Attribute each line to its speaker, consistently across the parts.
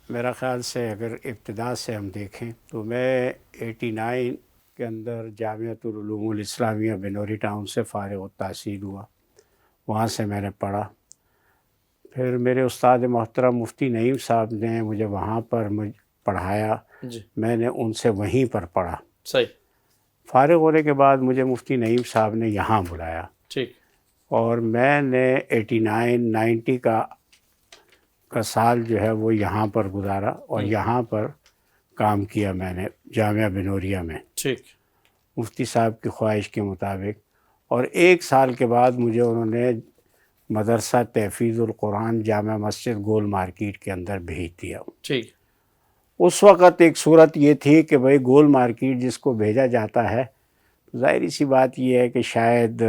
Speaker 1: میرا خیال سے اگر ابتدا سے ہم دیکھیں تو میں 89 کے اندر جامعۃ العلوم الاسلامیہ بنوری ٹاؤن سے فارغ التحصیل ہوا. وہاں سے میں نے پڑھا. پھر میرے استاد محترم مفتی نعیم صاحب نے مجھے وہاں پر پڑھایا.
Speaker 2: جی
Speaker 1: میں نے ان سے وہیں پر پڑھا.
Speaker 2: صحیح.
Speaker 1: فارغ ہونے کے بعد مجھے مفتی نعیم صاحب نے یہاں بلایا
Speaker 2: ٹھیک.
Speaker 1: اور میں نے 89-90 کا سال جو ہے وہ یہاں پر گزارا اور یہاں پر کام کیا میں نے جامعہ بنوریہ میں
Speaker 2: ٹھیک.
Speaker 1: مفتی صاحب کی خواہش کے مطابق. اور 1 سال کے بعد مجھے انہوں نے مدرسہ تحفیظ القرآن جامع مسجد گول مارکیٹ کے اندر بھیج دیا.
Speaker 2: ٹھیک.
Speaker 1: اس وقت ایک صورت یہ تھی کہ بھئی گول مارکیٹ جس کو بھیجا جاتا ہے ظاہری سی بات یہ ہے کہ شاید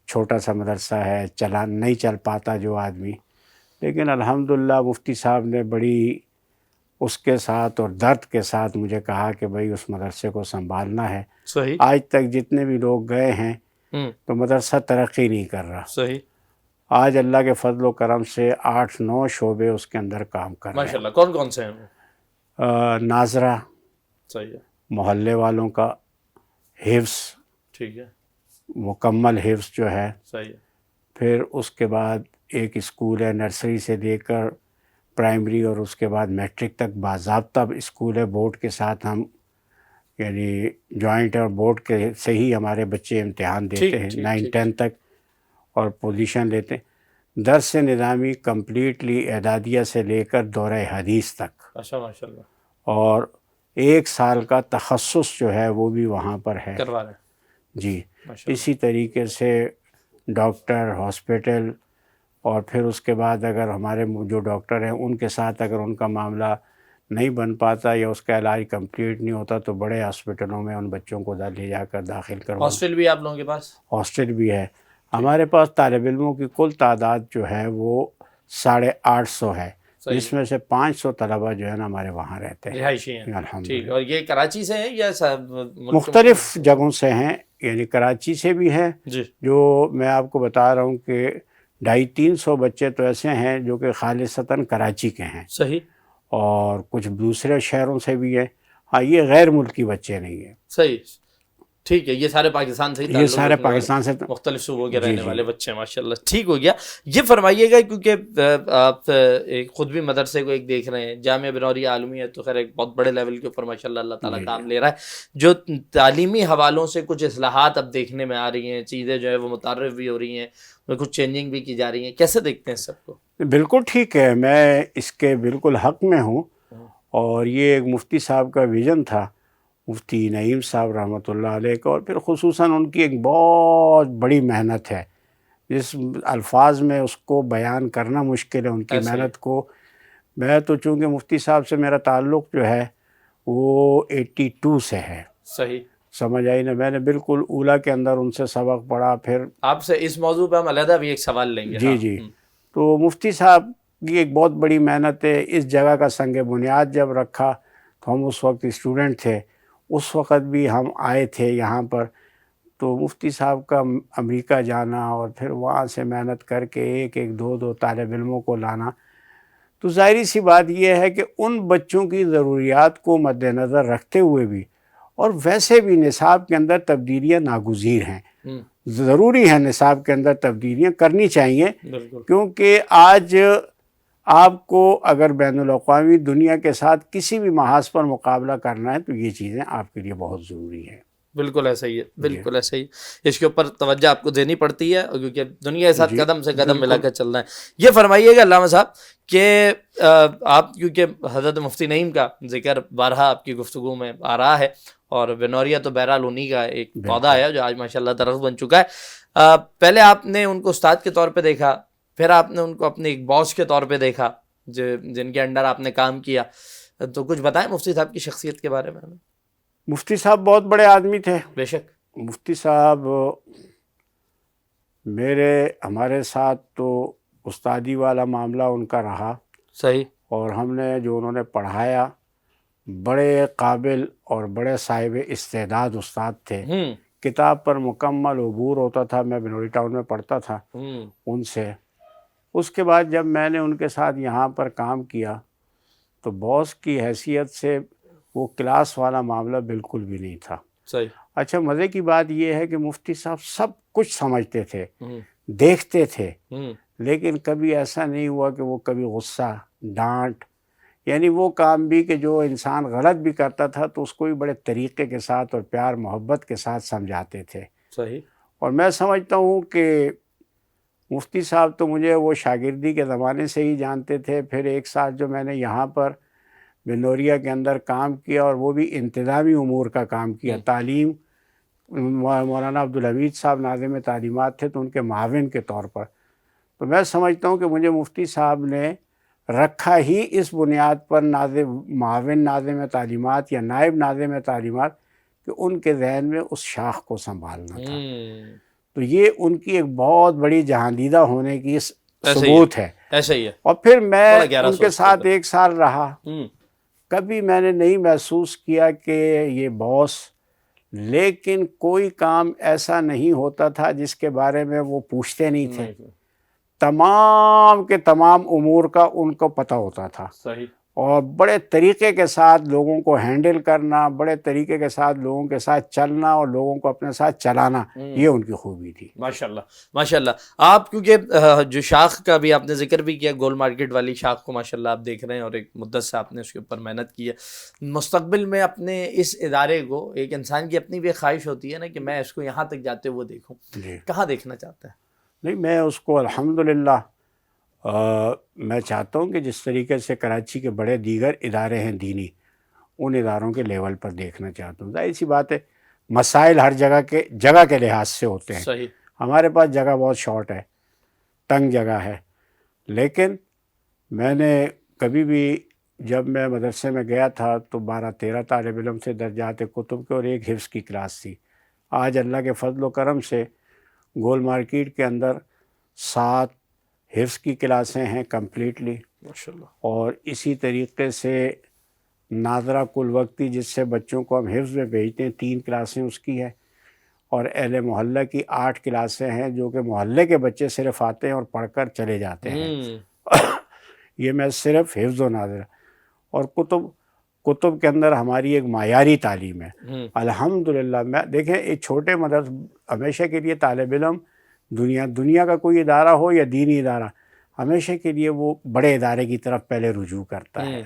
Speaker 1: چھوٹا سا مدرسہ ہے، نہیں چل پاتا جو آدمی. لیکن الحمدللہ مفتی صاحب نے بڑی اس کے ساتھ اور درد کے ساتھ مجھے کہا کہ بھئی اس مدرسے کو سنبھالنا ہے.
Speaker 2: صحیح.
Speaker 1: آج تک جتنے بھی لوگ گئے ہیں تو مدرسہ ترقی نہیں کر رہا.
Speaker 2: صحیح.
Speaker 1: آج اللہ کے فضل و کرم سے 8-9 شعبے اس کے اندر کام کر رہے ہیں.
Speaker 2: ماشاء اللہ. کون کون سے ہیں وہ؟
Speaker 1: ناظرہ،
Speaker 2: صحیح ہے.
Speaker 1: محلے والوں کا حفظ،
Speaker 2: ٹھیک ہے.
Speaker 1: مکمل حفظ جو ہے.
Speaker 2: صحیح ہے.
Speaker 1: پھر اس کے بعد ایک اسکول ہے نرسری سے لے کر پرائمری اور اس کے بعد میٹرک تک باضابطہ اسکول ہے. بورڈ کے ساتھ ہم یعنی جوائنٹ اور بورڈ کے سے ہی ہمارے بچے امتحان دیتے ہیں 9-10 تک اور پوزیشن لیتے ہیں. درس نظامی کمپلیٹلی اعدادیہ سے لے کر دورہ حدیث تک.
Speaker 2: ماشاء اللہ.
Speaker 1: اور 1 سال کا تخصص جو ہے وہ بھی وہاں پر ہے.
Speaker 2: کروا رہے ہیں.
Speaker 1: جی. اسی طریقے سے ڈاکٹر، ہاسپٹل، اور پھر اس کے بعد اگر ہمارے جو ڈاکٹر ہیں ان کے ساتھ اگر ان کا معاملہ نہیں بن پاتا یا اس کا علاج کمپلیٹ نہیں ہوتا تو بڑے ہاسپٹلوں میں ان بچوں کو لے جا کر داخل کروانا.
Speaker 2: ہاسٹل بھی آپ لوگوں کے پاس؟
Speaker 1: ہاسٹل بھی ہے ہمارے پاس. طالب علموں کی کل تعداد جو ہے وہ 850 ہے، جس میں سے 500 طلبہ جو ہے نا ہمارے وہاں رہتے ہیں.
Speaker 2: رہائشی ہیں.
Speaker 1: الحمد
Speaker 2: ٹھیک. اور یہ کراچی سے ہیں یا
Speaker 1: مختلف جگہوں سے ہیں. یعنی کراچی سے بھی ہیں
Speaker 2: جی.
Speaker 1: جو میں آپ کو بتا رہا ہوں کہ 250-300 بچے تو ایسے ہیں جو کہ خالصتاً کراچی کے ہیں.
Speaker 2: صحیح.
Speaker 1: اور کچھ دوسرے شہروں سے بھی ہیں. ہاں یہ غیر ملکی بچے نہیں ہیں.
Speaker 2: صحیح. ٹھیک ہے. یہ سارے پاکستان سے ہی
Speaker 1: یہ سارے پاکستان سے
Speaker 2: مختلف صوبوں کے رہنے والے بچے ہیں. ماشاء اللہ. ٹھیک ہو گیا. یہ فرمائیے گا کیونکہ آپ خود بھی مدرسے کو ایک دیکھ رہے ہیں، جامعہ بنوریہ عالمی ہے تو خیر ایک بہت بڑے لیول کے اوپر ماشاء اللہ اللہ تعالیٰ کام لے رہا ہے. جو تعلیمی حوالوں سے کچھ اصلاحات اب دیکھنے میں آ رہی ہیں، چیزیں جو ہے وہ متعارف بھی ہو رہی ہیں، کچھ چینجنگ بھی کی جا رہی ہیں، کیسے دیکھتے ہیں سب کو؟
Speaker 1: بالکل ٹھیک ہے. میں اس کے بالکل حق میں ہوں. اور یہ ایک مفتی صاحب کا ویژن تھا، مفتی نعیم صاحب رحمۃ اللہ علیہ کا، اور پھر خصوصاً ان کی ایک بہت بڑی محنت ہے جس الفاظ میں اس کو بیان کرنا مشکل ہے ان کی محنت کو. میں تو چونکہ مفتی صاحب سے میرا تعلق جو ہے وہ 82 سے ہے.
Speaker 2: صحیح.
Speaker 1: سمجھ آئی نا. میں نے بالکل اولا کے اندر ان سے سبق پڑھا. پھر
Speaker 2: آپ سے اس موضوع پہ ہم علیحدہ بھی ایک سوال لیں گے.
Speaker 1: جی. تو مفتی صاحب کی ایک بہت بڑی محنت ہے. اس جگہ کا سنگ بنیاد جب رکھا تو ہم اس وقت اسٹوڈنٹ تھے، اس وقت بھی ہم آئے تھے یہاں پر. تو مفتی صاحب کا امریکہ جانا اور پھر وہاں سے محنت کر کے ایک 2 طالب علموں کو لانا، تو ظاہری سی بات یہ ہے کہ ان بچوں کی ضروریات کو مد نظر رکھتے ہوئے بھی اور ویسے بھی نصاب کے اندر تبدیلیاں ناگزیر ہیں. ضروری ہے نصاب کے اندر تبدیلیاں کرنی چاہیے، کیونکہ آج آپ کو اگر بین الاقوامی دنیا کے ساتھ کسی بھی محاذ پر مقابلہ کرنا ہے تو یہ چیزیں آپ کے لیے بہت ضروری ہیں.
Speaker 2: بالکل ایسا ہی ہے. بالکل ایسا ہی. اس کے اوپر توجہ آپ کو دینی پڑتی ہے کیونکہ دنیا کے ساتھ قدم سے قدم ملا کر چلنا ہے. یہ فرمائیے گا علامہ صاحب کہ آپ کیونکہ حضرت مفتی نعیم کا ذکر بارہا آپ کی گفتگو میں آ رہا ہے اور بنوریہ تو بہرحال انہی کا ایک پودا ہے جو آج ماشاءاللہ درخت بن چکا ہے. پہلے آپ نے ان کو استاد کے طور پہ دیکھا، پھر آپ نے ان کو اپنے ایک باس کے طور پہ دیکھا جن کے انڈر آپ نے کام کیا. تو کچھ بتائیں مفتی صاحب کی شخصیت کے بارے میں.
Speaker 1: مفتی صاحب بہت بڑے آدمی تھے.
Speaker 2: بے شک.
Speaker 1: مفتی صاحب ہمارے ساتھ تو استادی والا معاملہ ان کا رہا.
Speaker 2: صحیح.
Speaker 1: اور ہم نے جو انہوں نے پڑھایا بڑے قابل اور بڑے صاحب استعداد استاد تھے. کتاب پر مکمل عبور ہوتا تھا. میں بنوری ٹاؤن میں پڑھتا تھا ان سے. اس کے بعد جب میں نے ان کے ساتھ یہاں پر کام کیا تو باس کی حیثیت سے وہ کلاس والا معاملہ بالکل بھی نہیں تھا.
Speaker 2: صحیح.
Speaker 1: اچھا مزے کی بات یہ ہے کہ مفتی صاحب سب کچھ سمجھتے تھے، دیکھتے تھے، لیکن کبھی ایسا نہیں ہوا کہ وہ کبھی غصہ، ڈانٹ، یعنی وہ کام بھی کہ جو انسان غلط بھی کرتا تھا تو اس کو بھی بڑے طریقے کے ساتھ اور پیار محبت کے ساتھ سمجھاتے تھے.
Speaker 2: صحیح.
Speaker 1: اور میں سمجھتا ہوں کہ مفتی صاحب تو مجھے وہ شاگردی کے زمانے سے ہی جانتے تھے. پھر ایک سال جو میں نے یہاں پر بنوریا کے اندر کام کیا اور وہ بھی انتظامی امور کا کام کیا، تعلیم، مولانا عبدالحمید صاحب ناظم تعلیمات تھے تو ان کے معاون کے طور پر، تو میں سمجھتا ہوں کہ مجھے مفتی صاحب نے رکھا ہی اس بنیاد پر معاون ناظم تعلیمات یا نائب ناظم تعلیمات کہ ان کے ذہن میں اس شاخ کو سنبھالنا تھا. تو یہ ان کی ایک بہت بڑی جہاندیدہ ہونے کی ثبوت ہے.
Speaker 2: ایسا ہی ہے.
Speaker 1: اور پھر میں ان کے ساتھ ایک سال رہا، کبھی میں نے نہیں محسوس کیا کہ یہ باس، لیکن کوئی کام ایسا نہیں ہوتا تھا جس کے بارے میں وہ پوچھتے نہیں تھے. تمام کے تمام امور کا ان کو پتہ ہوتا تھا.
Speaker 2: صحیح. اور
Speaker 1: بڑے طریقے کے ساتھ لوگوں کو ہینڈل کرنا، بڑے طریقے کے ساتھ لوگوں کے ساتھ چلنا اور لوگوں کو اپنے ساتھ چلانا، یہ ان کی خوبی تھی.
Speaker 2: ماشاءاللہ ماشاءاللہ. آپ کیونکہ جو شاخ کا بھی آپ نے ذکر بھی کیا، گول مارکیٹ والی شاخ کو ماشاءاللہ آپ دیکھ رہے ہیں اور ایک مدت سے آپ نے اس کے اوپر محنت کی ہے. مستقبل میں اپنے اس ادارے کو، ایک انسان کی اپنی بھی خواہش ہوتی ہے نا کہ میں اس کو یہاں تک جاتے ہوئے دیکھوں، کہاں دیکھنا چاہتا ہے؟
Speaker 1: نہیں، میں اس کو الحمدللہ میں چاہتا ہوں کہ جس طریقے سے کراچی کے بڑے دیگر ادارے ہیں دینی، ان اداروں کے لیول پر دیکھنا چاہتا ہوں. ظاہر سی بات ہے مسائل ہر جگہ کے لحاظ سے ہوتے ہیں.
Speaker 2: صحیح.
Speaker 1: ہمارے پاس جگہ بہت شارٹ ہے، تنگ جگہ ہے، لیکن میں نے کبھی بھی جب میں مدرسے میں گیا تھا تو 12-13 طالب علم سے درجات کتب کے اور ایک حفظ کی کلاس تھی. آج اللہ کے فضل و کرم سے گول مارکیٹ کے اندر 7 حفظ کی کلاسیں ہیں کمپلیٹلی،
Speaker 2: ماشاءاللہ.
Speaker 1: اور اسی طریقے سے ناظرہ کل وقتی جس سے بچوں کو ہم حفظ میں بھیجتے ہیں 3 کلاسیں اس کی ہے، اور اہل محلہ کی 8 کلاسیں ہیں جو کہ محلے کے بچے صرف آتے ہیں اور پڑھ کر چلے جاتے ہیں. یہ میں صرف حفظ و ناظرہ، اور کتب کے اندر ہماری ایک معیاری تعلیم ہے الحمدللہ. میں دیکھیں ایک چھوٹے مدرسے، ہمیشہ کے لیے طالب علم دنیا کا کوئی ادارہ ہو یا دینی ادارہ، ہمیشہ کے لیے وہ بڑے ادارے کی طرف پہلے رجوع کرتا ہے.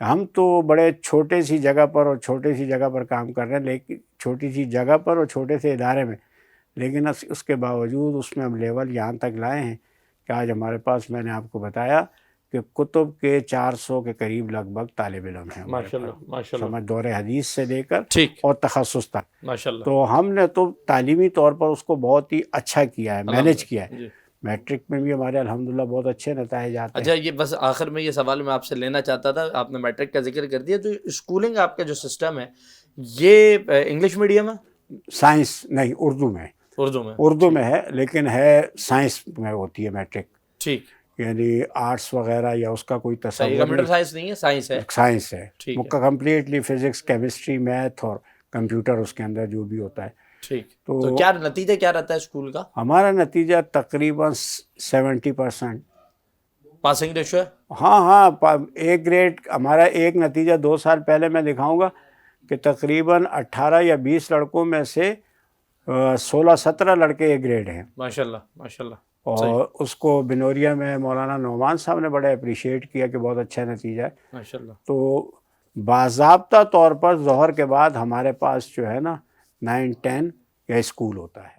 Speaker 1: ہم تو بڑے چھوٹے سی جگہ پر اور چھوٹے سی جگہ پر کام کر رہے ہیں، لیکن چھوٹی سی جگہ پر اور چھوٹے سے ادارے میں، لیکن اس کے باوجود اس میں ہم لیول یہاں تک لائے ہیں کہ آج ہمارے پاس، میں نے آپ کو بتایا کہ کتب کے 400 کے قریب لگ بھگ طالب علم ہیں.
Speaker 2: ماشاءاللہ ماشاءاللہ.
Speaker 1: سمجھ دور حدیث سے لے کر
Speaker 2: ٹھیک.
Speaker 1: اور تخصص تک.
Speaker 2: ماشاءاللہ.
Speaker 1: تو ہم نے تو تعلیمی طور پر اس کو بہت ہی اچھا کیا ہے، مینج کیا ہے. میٹرک میں بھی ہمارے الحمدللہ بہت اچھے نتائج آتے ہیں.
Speaker 2: اچھا، یہ بس آخر میں یہ سوال میں آپ سے لینا چاہتا تھا، آپ نے میٹرک کا ذکر کر دیا، تو اسکولنگ آپ کا جو سسٹم ہے یہ انگلش میڈیم ہے؟
Speaker 1: سائنس نہیں، اردو میں. اردو میں ہے، لیکن ہے سائنس میں ہوتی ہے میٹرک.
Speaker 2: ٹھیک.
Speaker 1: یعنی آرٹس وغیرہ یا اس کا کوئی تصور نہیں.
Speaker 2: کمپیوٹر سائنس نہیں ہے، سائنس ہے.
Speaker 1: سائنس ہے کمپلیٹلی، فزکس، کیمسٹری، میتھ اور کمپیوٹر اس کے اندر جو بھی ہوتا ہے.
Speaker 2: ٹھیک. تو کیا نتیجہ کیا رہتا ہے اسکول کا؟
Speaker 1: ہمارا نتیجہ تقریباً 70%.
Speaker 2: پاسنگ ریشو ہے؟
Speaker 1: ہاں، ایک گریڈ ہمارا. ایک نتیجہ 2 سال پہلے میں دکھاؤں گا کہ تقریباً 18 یا 20 لڑکوں میں سے 16-17 لڑکے ایک گریڈ ہیں.
Speaker 2: ماشاءاللہ ماشاءاللہ.
Speaker 1: اور اس کو بنوریا میں مولانا نعمان صاحب نے بڑے اپریشیٹ کیا کہ بہت اچھا نتیجہ ہے.
Speaker 2: ماشاءاللہ.
Speaker 1: تو باضابطہ طور پر ظہر کے بعد ہمارے پاس جو ہے نا 9-10 یا اسکول ہوتا ہے.